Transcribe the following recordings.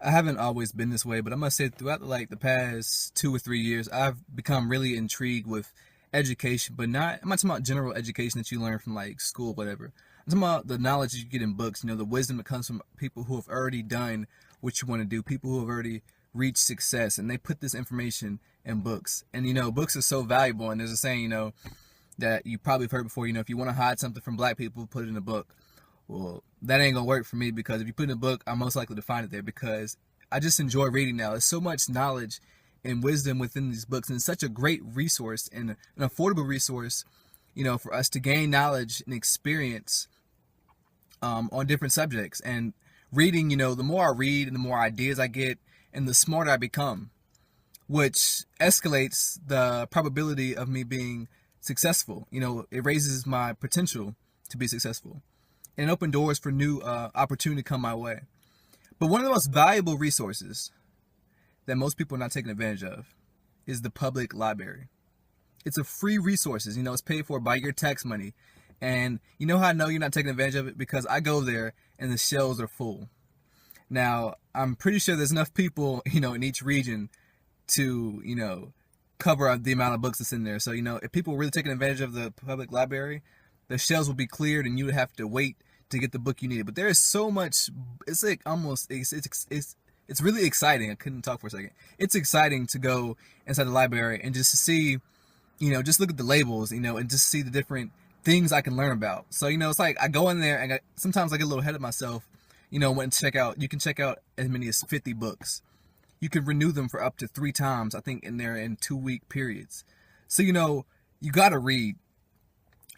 I haven't always been this way, but I must say throughout like the past 2 or 3 years, I've become really intrigued with education, but I'm not talking about general education that you learn from like school, whatever. I'm talking about the knowledge that you get in books, the wisdom that comes from people who have already done what you want to do, people who have already reached success, and they put this information in books. And books are so valuable, and there's a saying, that you probably have heard before, if you want to hide something from black people, put it in a book. Well, that ain't gonna work for me because if you put it in a book, I'm most likely to find it there because I just enjoy reading now. There's so much knowledge and wisdom within these books, and it's such a great resource and an affordable resource, for us to gain knowledge and experience on different subjects. And reading, the more I read and the more ideas I get, and the smarter I become, which escalates the probability of me being successful. It raises my potential to be successful and open doors for new opportunity to come my way. But one of the most valuable resources that most people are not taking advantage of is the public library. It's a free resource. It's paid for by your tax money. And you know how I know you're not taking advantage of it? Because I go there and the shelves are full. Now, I'm pretty sure there's enough people, in each region to, cover up the amount of books that's in there. So, if people were really taking advantage of the public library, the shelves would be cleared and you would have to wait to get the book you needed. But there is so much. It's like almost it's really exciting. I couldn't talk for a second. It's exciting to go inside the library and just to see, just look at the labels, and just see the different things I can learn about. So it's like I go in there and sometimes I get a little ahead of myself. When check out, you can check out as many as 50 books. You can renew them for up to 3 times, I think, in 2-week periods. So you got to read.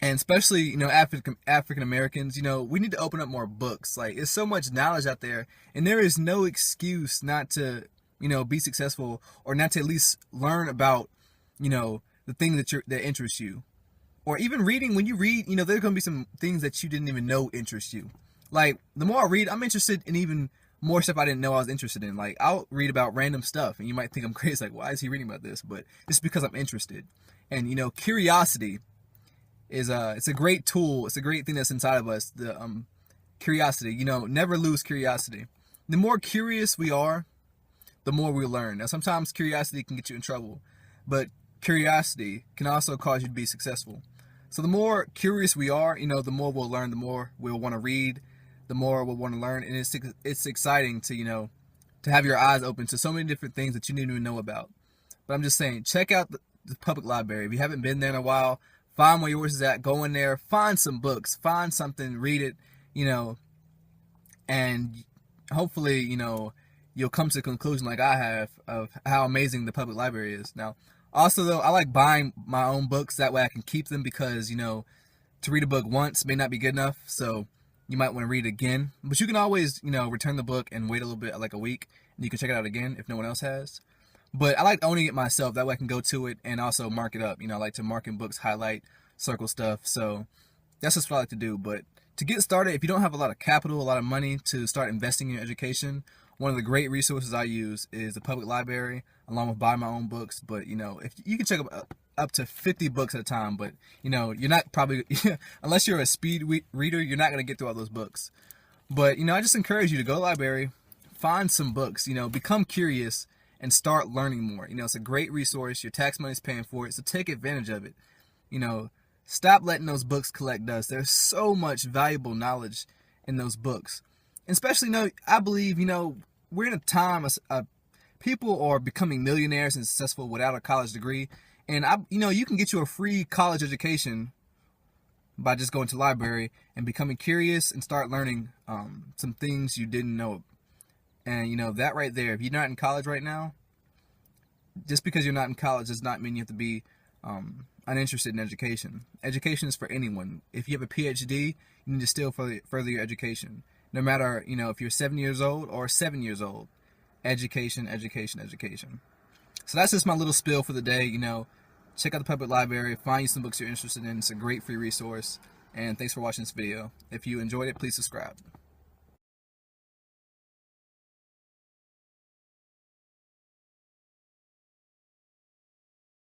And especially, African Americans, we need to open up more books. Like, there's so much knowledge out there, and there is no excuse not to, be successful or not to at least learn about, the thing that interests you. Or even reading, when you read, there's going to be some things that you didn't even know interest you. Like, the more I read, I'm interested in even more stuff I didn't know I was interested in. Like, I'll read about random stuff, and you might think I'm crazy. Like, why is he reading about this? But it's because I'm interested. And, curiosity is it's a great tool. It's a great thing that's inside of us. The curiosity, never lose curiosity. The more curious we are, the more we learn. Now, sometimes curiosity can get you in trouble, but curiosity can also cause you to be successful. So the more curious we are, the more we'll learn, the more we'll want to read, the more we'll want to learn, and it's exciting to to have your eyes open to so many different things that you didn't even know about. But I'm just saying, check out the public library. If you haven't been there in a while, find where yours is at. Go in there, find some books, find something, read it, and hopefully, you'll come to the conclusion like I have of how amazing the public library is. Now, also though, I like buying my own books. That way I can keep them because, to read a book once may not be good enough. So you might want to read it again. But you can always, return the book and wait a little bit, like a week, and you can check it out again if no one else has. But I like owning it myself. That way I can go to it and also mark it up. I like to mark in books, highlight, circle stuff. So that's just what I like to do. But to get started, if you don't have a lot of capital, a lot of money to start investing in your education, one of the great resources I use is the public library, along with buying my own books. But, if you can check up to 50 books at a time, but, you're not probably, unless you're a speed reader, you're not going to get through all those books. But, I just encourage you to go to the library, find some books, become curious, and start learning more. It's a great resource. Your tax money's paying for it, so take advantage of it. Stop letting those books collect dust. There's so much valuable knowledge in those books. And especially, I believe, we're in a time people are becoming millionaires and successful without a college degree. And, you can get you a free college education by just going to the library and becoming curious and start learning some things you didn't know. And, that right there, if you're not in college right now, just because you're not in college does not mean you have to be uninterested in education. Education is for anyone. If you have a PhD, you need to still further your education. No matter, if you're 7 years old or 7 years old. Education, education, education. So that's just my little spiel for the day. Check out the public library, find you some books you're interested in. It's a great free resource. And thanks for watching this video. If you enjoyed it, please subscribe.